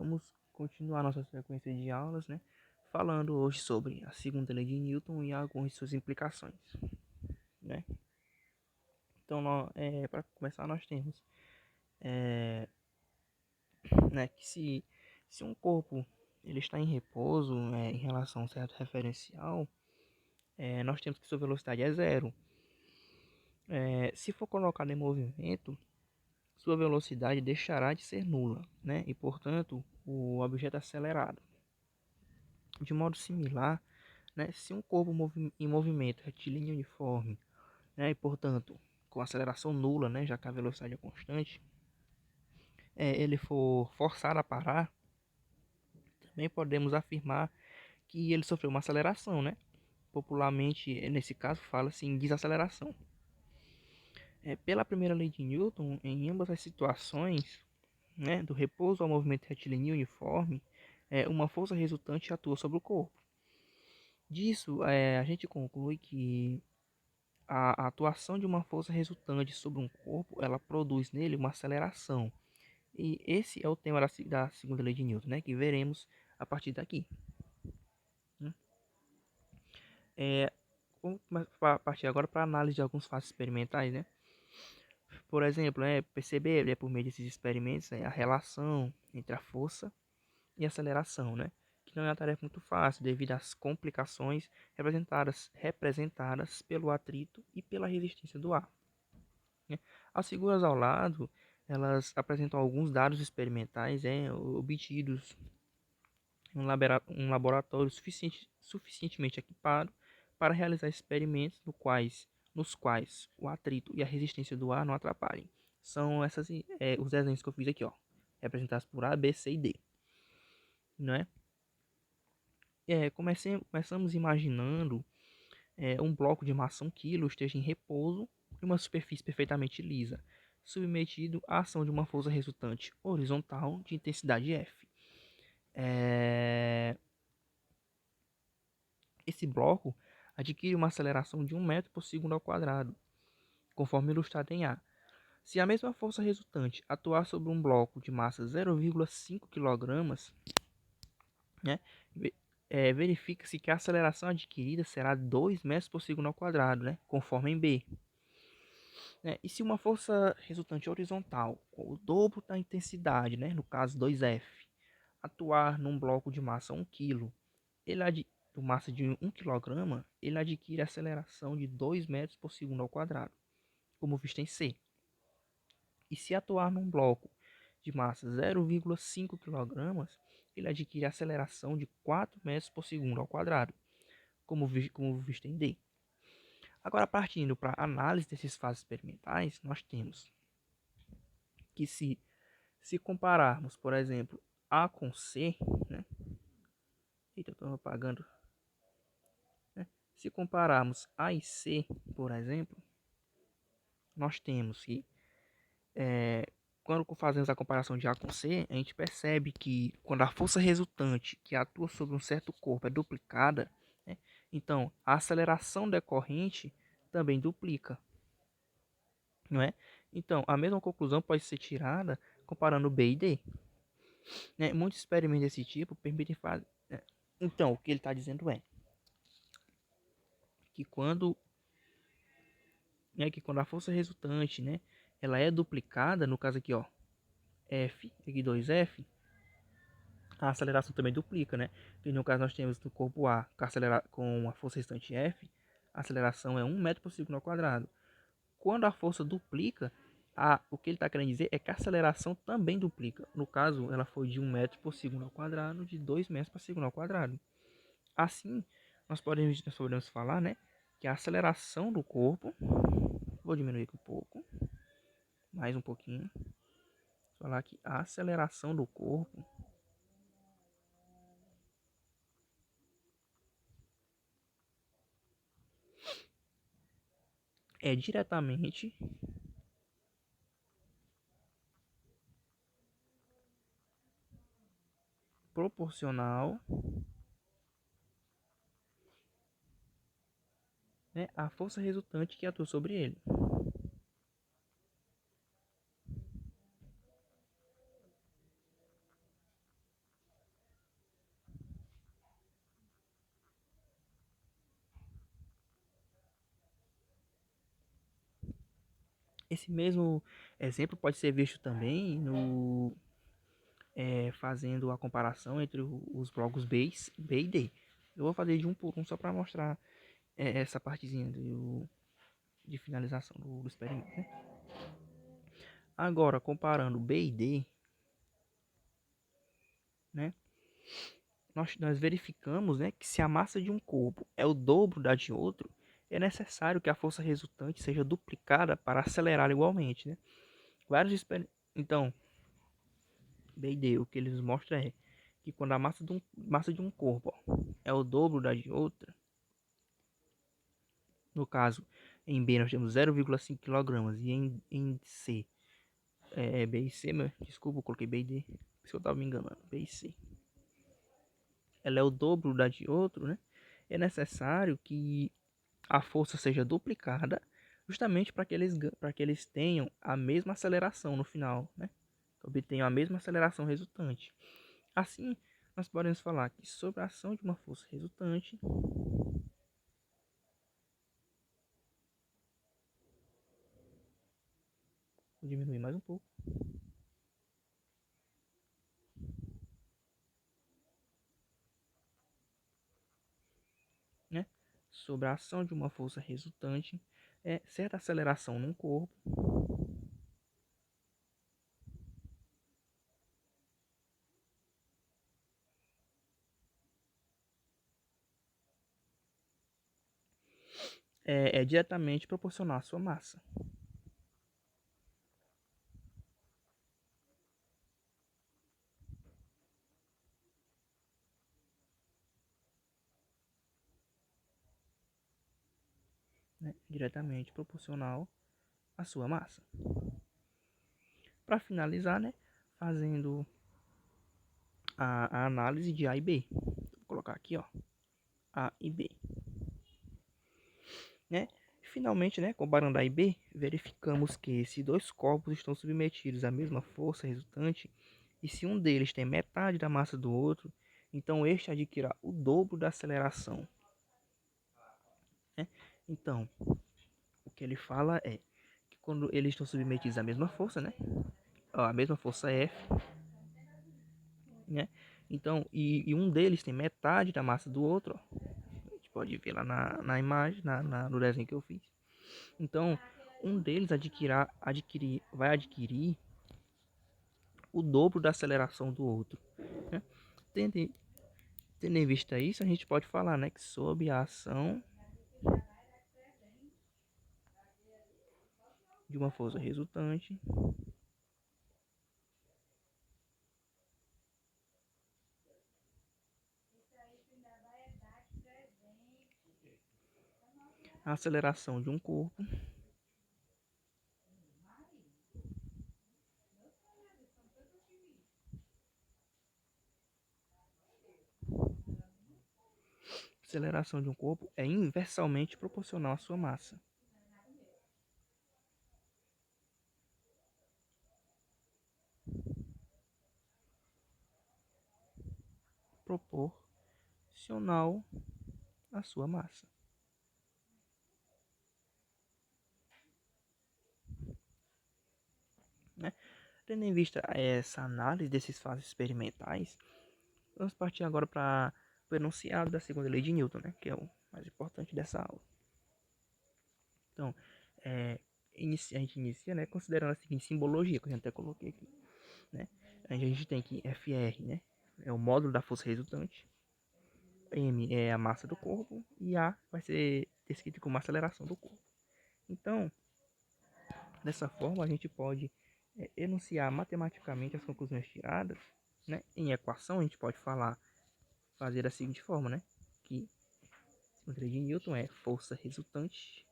vamos continuar nossa sequência de aulas, né? Falando hoje sobre a segunda lei de Newton e algumas de suas implicações, né? Então, para começar, nós temos, é, né, que se um corpo ele está em repouso, em relação a um certo referencial, nós temos que sua velocidade é zero. Se for colocado em movimento, sua velocidade deixará de ser nula, né? E, portanto, o objeto é acelerado. De modo similar, né, se um corpo em movimento retilíneo uniforme, né, e portanto com aceleração nula, né, já que a velocidade é constante, ele for forçado a parar, também podemos afirmar que ele sofreu uma aceleração, né? Popularmente, nesse caso, fala-se em desaceleração. Pela primeira lei de Newton, em ambas as situações, né, do repouso ao movimento retilíneo uniforme, uma força resultante atua sobre o corpo. Disso, a gente conclui que a atuação de uma força resultante sobre um corpo, ela produz nele uma aceleração. E esse é o tema da segunda lei de Newton, né, que veremos a partir daqui. Vamos partir agora para a análise de alguns fatos experimentais, né? Por exemplo, perceber, por meio desses experimentos, a relação entre a força e a aceleração, né? Que não é uma tarefa muito fácil devido às complicações representadas pelo atrito e pela resistência do ar, né? As figuras ao lado, elas apresentam alguns dados experimentais obtidos em um laboratório suficientemente equipado para realizar experimentos nos quais o atrito e a resistência do ar não atrapalhem. São os desenhos que eu fiz aqui, ó, representados por A, B, C e D, né? Começamos imaginando um bloco de massa 1 kg esteja em repouso em uma superfície perfeitamente lisa, submetido à ação de uma força resultante horizontal de intensidade F. Esse bloco adquire uma aceleração de 1 metro por segundo ao quadrado, conforme ilustrado em A. Se a mesma força resultante atuar sobre um bloco de massa 0,5 kg, né, verifica-se que a aceleração adquirida será 2 metros por segundo ao quadrado, né, conforme em B. E se uma força resultante horizontal, com o dobro da intensidade, né, no caso 2F, atuar num bloco de massa 1 kg, massa de 1 kg, ele adquire aceleração de 2 metros por segundo ao quadrado, como visto em C. E se atuar num bloco de massa 0,5 kg, ele adquire aceleração de 4 metros por segundo ao quadrado, como visto em D. Agora, partindo para a análise desses fatos experimentais, nós temos que se compararmos, por exemplo, A com C, né? Eita, eu estou apagando. Se compararmos A e C, por exemplo, nós temos que, quando fazemos a comparação de A com C, a gente percebe que quando a força resultante que atua sobre um certo corpo é duplicada, né, então a aceleração decorrente também duplica, não é? Então, a mesma conclusão pode ser tirada comparando B e D. Muitos experimentos desse tipo permitem fazer. Então, o que ele está dizendo é que quando a força resultante, né, ela é duplicada, no caso aqui, ó, F, aqui 2F, a aceleração também duplica, né? E no caso nós temos no corpo A com a força resultante F, a aceleração é 1 metro por segundo ao quadrado. Quando a força duplica, o que ele está querendo dizer é que a aceleração também duplica. No caso, ela foi de 1 metro por segundo ao quadrado, de 2 metros por segundo ao quadrado. Assim, nós podemos falar, né, que a aceleração do corpo, vou diminuir aqui um pouco, mais um pouquinho, falar que a aceleração do corpo é diretamente proporcional, né, à força resultante que atua sobre ele. Esse mesmo exemplo pode ser visto também no fazendo a comparação entre os blocos B e D. Eu vou fazer de um por um só para mostrar essa partezinha de finalização do experimento, né? Agora, comparando B e D, né? Nós verificamos, né, que se a massa de um corpo é o dobro da de outro, é necessário que a força resultante seja duplicada para acelerar igualmente, né? Então, B e D, o que eles mostram é que quando a massa de um corpo é o dobro da de outra, no caso, em B nós temos 0,5 kg e em C, B e C, desculpa, eu coloquei B e D, por isso que eu estava me enganando, B e C. Ela é o dobro da de outro, né? É necessário que a força seja duplicada justamente para que eles tenham a mesma aceleração no final, né? Obtenham a mesma aceleração resultante. Assim, nós podemos falar que sobre a ação de uma força resultante, vou diminuir mais um pouco, né? Sobre a ação de uma força resultante, certa aceleração num corpo é diretamente proporcional à sua massa, né? Diretamente proporcional à sua massa. Para finalizar, né? Fazendo a análise de A e B. Vou colocar aqui, ó, A e B, né? Finalmente, né, comparando A e B, verificamos que se dois corpos estão submetidos à mesma força resultante e se um deles tem metade da massa do outro, então este adquirirá o dobro da aceleração, né? Então, o que ele fala é que quando eles estão submetidos à mesma força, né, a mesma força F, né? Então, e um deles tem metade da massa do outro, ó. A gente pode ver lá na imagem, no desenho que eu fiz. Então, um deles vai adquirir o dobro da aceleração do outro, né? Tendo, em- tendo em vista isso, a gente pode falar, né, que sob a ação de uma força resultante, a aceleração de um corpo é inversamente proporcional à sua massa. Proporcional à sua massa, né? Tendo em vista essa análise desses fatos experimentais, vamos partir agora para o enunciado da segunda lei de Newton, né, que é o mais importante dessa aula. Então, é, a gente inicia, né, considerando a seguinte simbologia, que eu até coloquei aqui, né? A gente tem que Fr, né, é o módulo da força resultante, M é a massa do corpo e A vai ser descrito como a aceleração do corpo. Então, dessa forma, a gente pode enunciar matematicamente as conclusões tiradas, né? Em equação, a gente pode fazer da seguinte forma, né? Que a lei de Newton é força resultante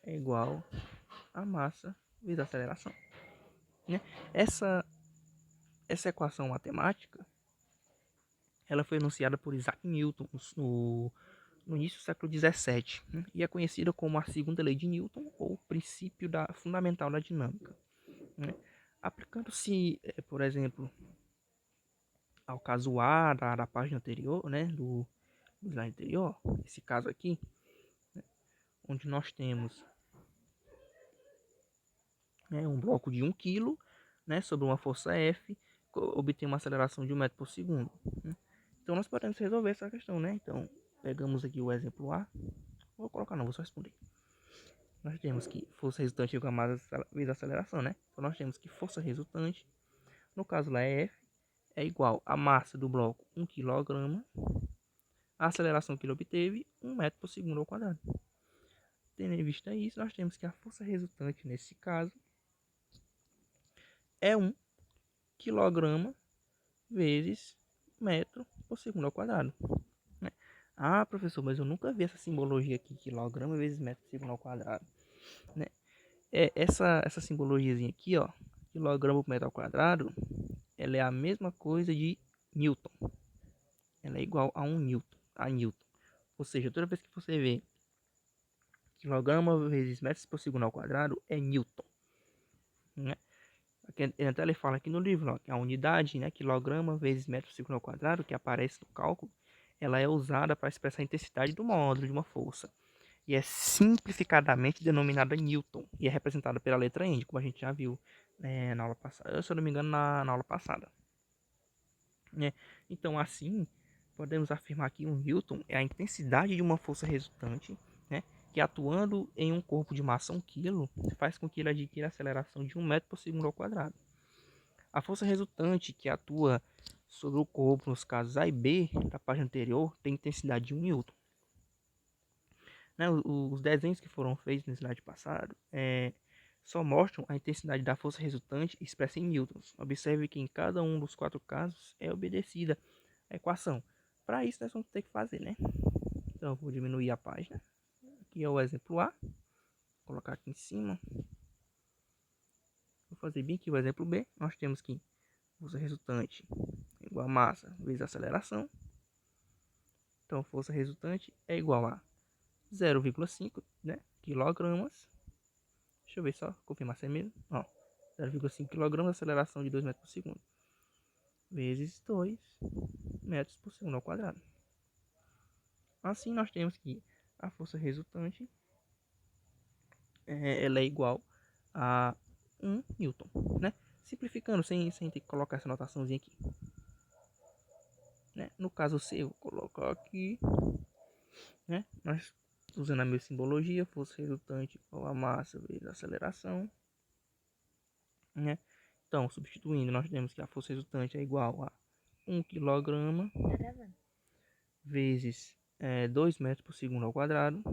é igual a massa vezes a aceleração, né? Essa, essa equação matemática, ela foi enunciada por Isaac Newton no início do século XVII, né? E é conhecida como a segunda lei de Newton ou princípio fundamental da dinâmica, né? Aplicando-se, por exemplo, ao caso A da página anterior, né, do slide anterior, esse caso aqui, né, onde nós temos né, um bloco de 1 kg, né, sobre uma força F, obtém uma aceleração de 1 metro por segundo. Né? Então nós podemos resolver essa questão, né? Então pegamos aqui o exemplo A. Vou colocar não, vou só responder. Nós temos que força resultante igual a massa vezes a aceleração, né? Então nós temos que força resultante, no caso lá é F, é igual a massa do bloco 1 kg, a aceleração que ele obteve, 1 metro por segundo ao quadrado. Tendo em vista isso, nós temos que a força resultante nesse caso é 1 kg vezes metro por segundo ao quadrado. Né? Ah, professor, mas eu nunca vi essa simbologia aqui, quilograma vezes metro por segundo ao quadrado. Né? Essa simbologiazinha aqui, ó, quilograma por metro ao quadrado, ela é a mesma coisa de Newton. Ela é igual a 1 Newton, a Newton. Ou seja, toda vez que você vê quilograma vezes metros por segundo ao quadrado, é Newton. Né? Até ele fala aqui no livro, ó, que a unidade, né, quilograma vezes metro por segundo ao quadrado, que aparece no cálculo, ela é usada para expressar a intensidade do módulo de uma força. E é simplificadamente denominada Newton. E é representada pela letra N, como a gente já viu, né, na aula passada. Se eu não me engano, na aula passada. Né? Então, assim, podemos afirmar que um Newton é a intensidade de uma força resultante, né, que atuando em um corpo de massa 1 kg, faz com que ele adquira a aceleração de 1 metro por segundo ao quadrado. A força resultante que atua sobre o corpo nos casos A e B da página anterior tem intensidade de 1 Newton. Né, os desenhos que foram feitos no slide passado só mostram a intensidade da força resultante expressa em newtons. Observe que em cada um dos 4 casos é obedecida a equação. Para isso, nós vamos ter que fazer, né? Então, eu vou diminuir a página. Aqui é o exemplo A. Vou colocar aqui em cima. Vou fazer bem aqui o exemplo B. Nós temos que força resultante igual a massa vezes a aceleração. Então, força resultante é igual a 0,5, né, quilogramas. Deixa eu ver só, confirmar se é mesmo. 0,5 kg, aceleração de 2 metros por segundo. Vezes 2 metros por segundo ao quadrado. Assim, nós temos que a força resultante ela é igual a 1 Newton, né? Simplificando, sem ter que colocar essa notaçãozinha aqui. Né? No caso C, eu vou colocar aqui, né? Nós usando a mesma simbologia, força resultante igual a massa vezes a aceleração, né? Então, substituindo, nós temos que a força resultante é igual a 1 kg vezes 2 metros por segundo ao quadrado.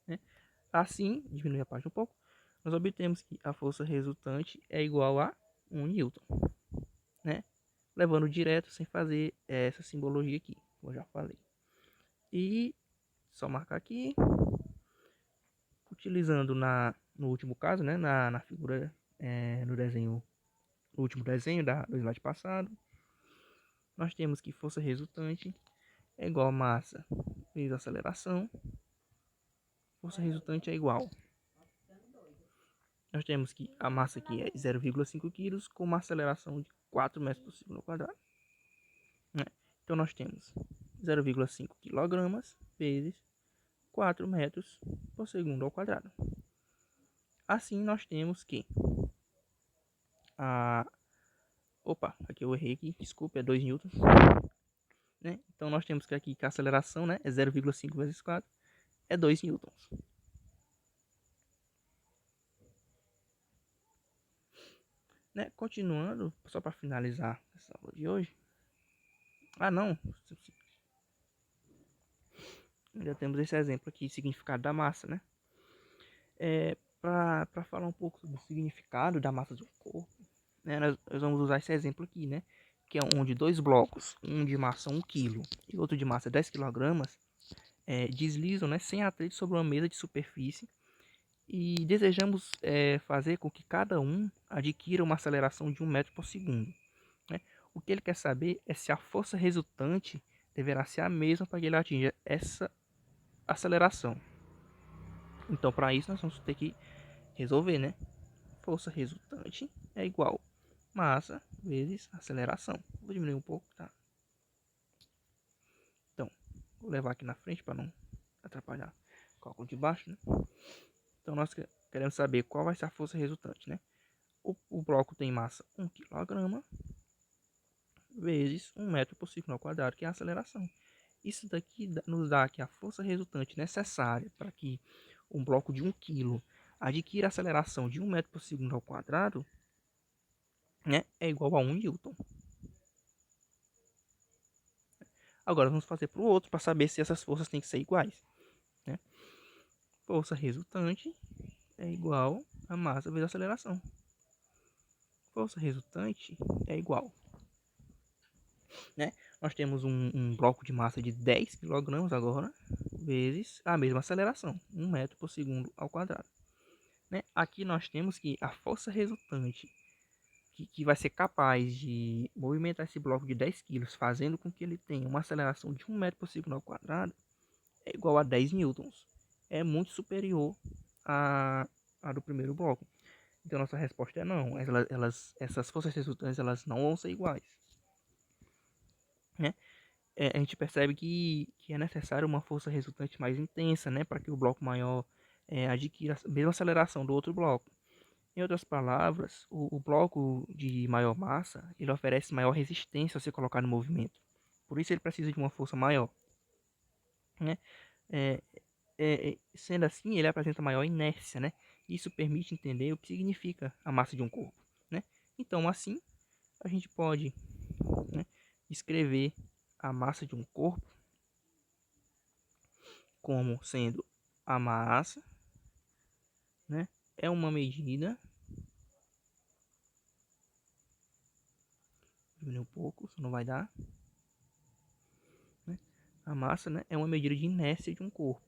Né? Assim, diminuir a página um pouco, nós obtemos que a força resultante é igual a 1 Newton. Né? Levando direto sem fazer essa simbologia aqui, como eu já falei. E só marcar aqui, utilizando no último caso, né, na figura, no desenho, no último desenho do slide passado, nós temos que força resultante é igual a massa vezes aceleração. Força resultante é igual. Nós temos que a massa aqui é 0,5 kg com uma aceleração de 4 metros por segundo ao quadrado. Né? Então nós temos 0,5 kg vezes 4 metros por segundo ao quadrado. Assim nós temos que a... Opa, aqui eu errei aqui, desculpa, é 2 newtons. Né? Então nós temos que aqui que a aceleração, né, é 0,5 vezes 4, é 2 newtons. Né? Continuando, só para finalizar essa aula de hoje. Ah, não. Já temos esse exemplo aqui, significado da massa, né? Para falar um pouco sobre o significado da massa do corpo, né, nós vamos usar esse exemplo aqui, né? Que é onde dois blocos, um de massa 1 kg e outro de massa 10 kg, deslizam, né, sem atrito sobre uma mesa de superfície e desejamos fazer com que cada um adquira uma aceleração de 1 metro por segundo. Né? O que ele quer saber é se a força resultante deverá ser a mesma para que ele atinja essa aceleração. Então, para isso, nós vamos ter que resolver, né? Força resultante é igual massa vezes aceleração. Vou diminuir um pouco, tá? Então, vou levar aqui na frente para não atrapalhar o cálculo de baixo, né? Então, nós queremos saber qual vai ser a força resultante, né? O bloco tem massa 1 kg vezes 1 metro por segundo ao quadrado, que é a aceleração. Isso daqui nos dá que a força resultante necessária para que um bloco de 1 kg adquira a aceleração de 1 metro por segundo ao quadrado, né, é igual a 1 newton. Agora vamos fazer para o outro para saber se essas forças têm que ser iguais, né? Força resultante é igual a massa vezes a aceleração. Força resultante é igual, né? Nós temos um bloco de massa de 10 kg agora, vezes a mesma aceleração, 1 metro por segundo ao quadrado. Né? Aqui nós temos que a força resultante, que vai ser capaz de movimentar esse bloco de 10 kg, fazendo com que ele tenha uma aceleração de 1 metro por segundo ao quadrado, é igual a 10 newtons. É muito superior a do primeiro bloco. Então nossa resposta é não. Essas forças resultantes elas não vão ser iguais. Né? A gente percebe que é necessário uma força resultante mais intensa, né, para que o bloco maior adquira a mesma aceleração do outro bloco. Em outras palavras, o bloco de maior massa ele oferece maior resistência ao ser colocado no movimento. Por isso ele precisa de uma força maior. Né? É, sendo assim, ele apresenta maior inércia. Né? Isso permite entender o que significa a massa de um corpo. Né? Então, assim, a gente pode, né, escrever a massa de um corpo como sendo a massa, né, é uma medida, diminuir um pouco, isso não vai dar, né, a massa, né, é uma medida de inércia de um corpo.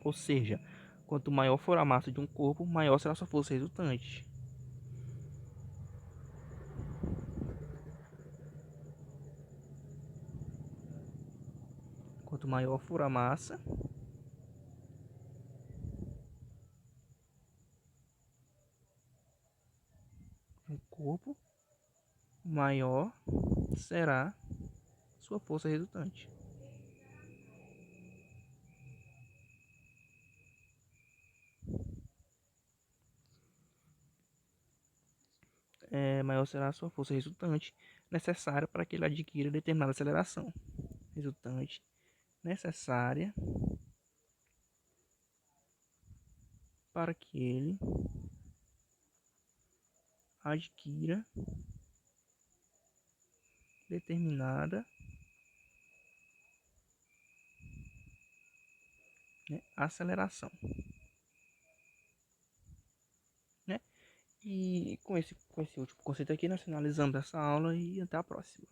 Ou seja, quanto maior for a massa de um corpo, maior será a sua força resultante. Quanto maior for a massa do corpo, maior será sua força resultante. Maior será a sua força resultante necessária para que ele adquira determinada aceleração. Resultante necessária para que ele adquira determinada, né, aceleração. Né? E com esse último conceito aqui, nós finalizamos essa aula e até a próxima.